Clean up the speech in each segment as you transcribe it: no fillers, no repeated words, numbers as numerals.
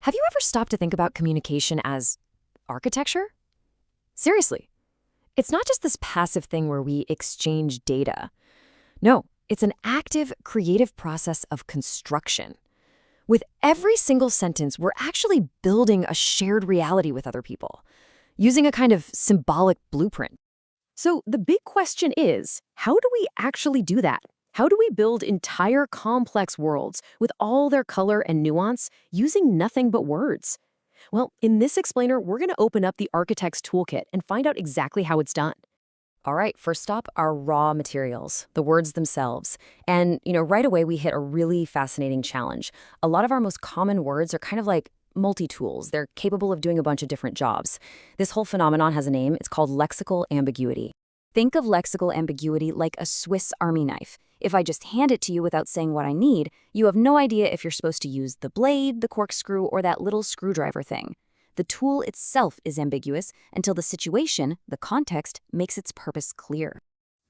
Have you ever stopped to think about communication as architecture? Seriously, it's not just this passive thing where we exchange data. No, it's an active, creative process of construction. With every single sentence, we're actually building a shared reality with other people, using a kind of symbolic blueprint. So the big question is, how do we actually do that? How do we build entire complex worlds with all their color and nuance using nothing but words? Well, in this explainer, we're going to open up the Architect's Toolkit and find out exactly how it's done. All right, first stop, our raw materials, the words themselves. And, right away we hit a really fascinating challenge. A lot of our most common words are kind of like multi-tools. They're capable of doing a bunch of different jobs. This whole phenomenon has a name. It's called lexical ambiguity. Think of lexical ambiguity like a Swiss Army knife. If I just hand it to you without saying what I need, you have no idea if you're supposed to use the blade, the corkscrew, or that little screwdriver thing. The tool itself is ambiguous until the situation, the context, makes its purpose clear.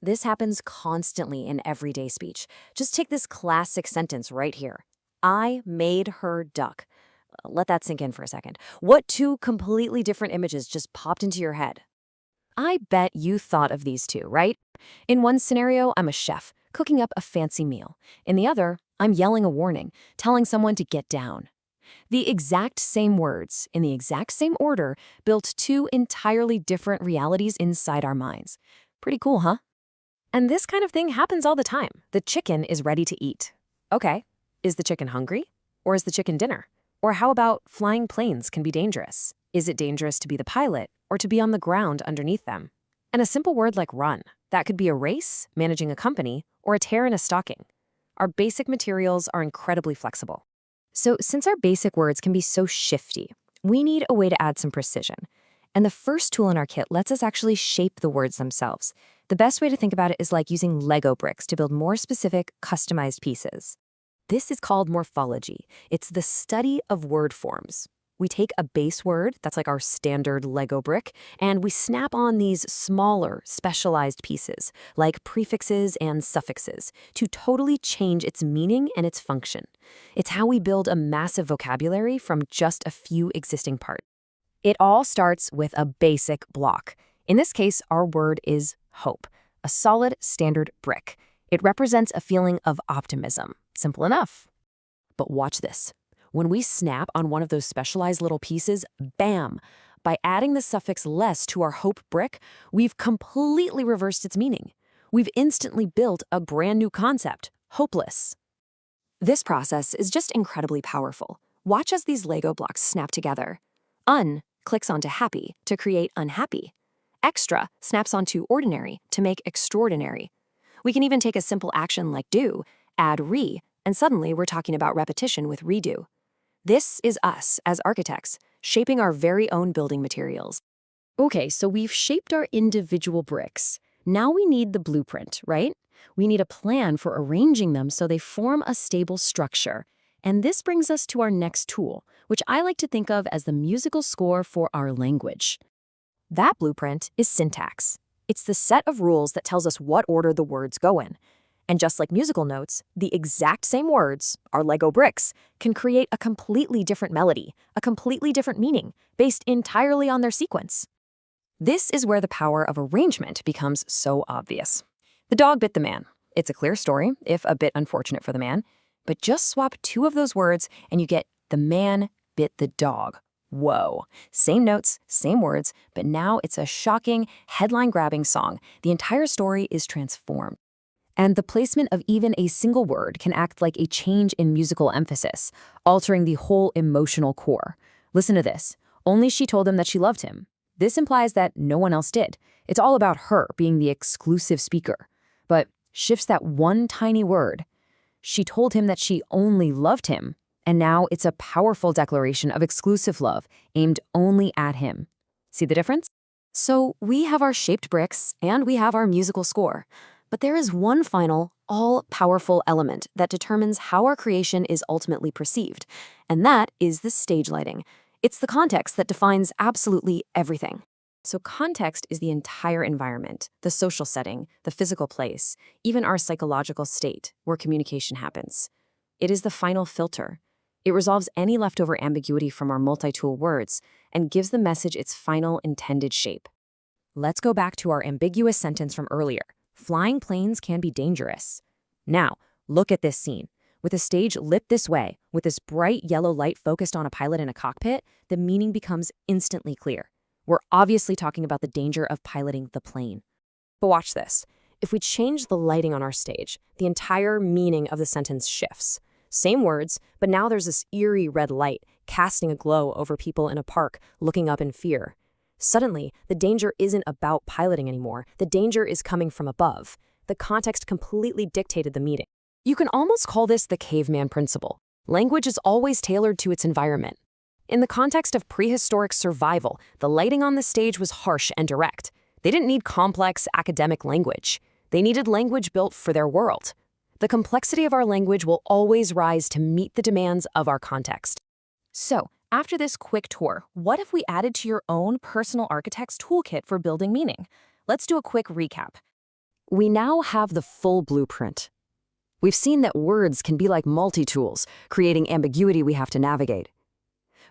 This happens constantly in everyday speech. Just take this classic sentence right here. I made her duck. Let that sink in for a second. What two completely different images just popped into your head? I bet you thought of these two, right? In one scenario, I'm a chef, cooking up a fancy meal. In the other, I'm yelling a warning, telling someone to get down. The exact same words, in the exact same order, built two entirely different realities inside our minds. Pretty cool, huh? And this kind of thing happens all the time. The chicken is ready to eat. Okay, is the chicken hungry? Or is the chicken dinner? Or how about flying planes can be dangerous? Is it dangerous to be the pilot or to be on the ground underneath them? And a simple word like run, that could be a race, managing a company, or a tear in a stocking. Our basic materials are incredibly flexible. So since our basic words can be so shifty, we need a way to add some precision. And the first tool in our kit lets us actually shape the words themselves. The best way to think about it is like using Lego bricks to build more specific, customized pieces. This is called morphology. It's the study of word forms. We take a base word, that's like our standard Lego brick, and we snap on these smaller, specialized pieces, like prefixes and suffixes, to totally change its meaning and its function. It's how we build a massive vocabulary from just a few existing parts. It all starts with a basic block. In this case, our word is hope, a solid, standard brick. It represents a feeling of optimism. Simple enough. But watch this. When we snap on one of those specialized little pieces, bam! By adding the suffix less to our hope brick, we've completely reversed its meaning. We've instantly built a brand new concept, hopeless. This process is just incredibly powerful. Watch as these Lego blocks snap together. Un clicks onto happy to create unhappy. Extra snaps onto ordinary to make extraordinary. We can even take a simple action like do, add re, and suddenly we're talking about repetition with redo. This is us as architects, shaping our very own building materials. Okay, so we've shaped our individual bricks. Now we need the blueprint, right? We need a plan for arranging them so they form a stable structure. And this brings us to our next tool, which I like to think of as the musical score for our language. That blueprint is syntax. It's the set of rules that tells us what order the words go in. And just like musical notes, the exact same words, our Lego bricks, can create a completely different melody, a completely different meaning, based entirely on their sequence. This is where the power of arrangement becomes so obvious. The dog bit the man. It's a clear story, if a bit unfortunate for the man, but just swap two of those words and you get the man bit the dog. Whoa. Same notes, same words, but now it's a shocking, headline-grabbing song. The entire story is transformed. And the placement of even a single word can act like a change in musical emphasis, altering the whole emotional core. Listen to this. Only she told him that she loved him. This implies that no one else did. It's all about her being the exclusive speaker. But shifts that one tiny word. She told him that she only loved him, and now it's a powerful declaration of exclusive love aimed only at him. See the difference? So we have our shaped bricks, and we have our musical score. But there is one final, all-powerful element that determines how our creation is ultimately perceived, and that is the stage lighting. It's the context that defines absolutely everything. So context is the entire environment, the social setting, the physical place, even our psychological state where communication happens. It is the final filter. It resolves any leftover ambiguity from our multi-tool words and gives the message its final intended shape. Let's go back to our ambiguous sentence from earlier. Flying planes can be dangerous. Now, look at this scene. With the stage lit this way, with this bright yellow light focused on a pilot in a cockpit, the meaning becomes instantly clear. We're obviously talking about the danger of piloting the plane. But watch this. If we change the lighting on our stage, the entire meaning of the sentence shifts. Same words, but now there's this eerie red light casting a glow over people in a park looking up in fear. Suddenly, the danger isn't about piloting anymore. The danger is coming from above. The context completely dictated the meaning. You can almost call this the caveman principle. Language is always tailored to its environment. In the context of prehistoric survival, the lighting on the stage was harsh and direct. They didn't need complex academic language. They needed language built for their world. The complexity of our language will always rise to meet the demands of our context. So, after this quick tour, what if we added to your own personal architect's toolkit for building meaning? Let's do a quick recap. We now have the full blueprint. We've seen that words can be like multi-tools, creating ambiguity we have to navigate.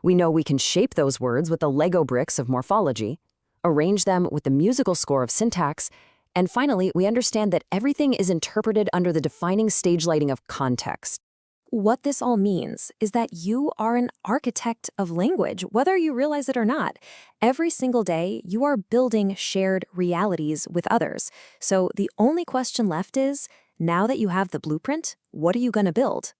We know we can shape those words with the Lego bricks of morphology, arrange them with the musical score of syntax, and finally, we understand that everything is interpreted under the defining stage lighting of context. What this all means is that you are an architect of language, whether you realize it or not. Every single day, you are building shared realities with others. So the only question left is, now that you have the blueprint, what are you going to build?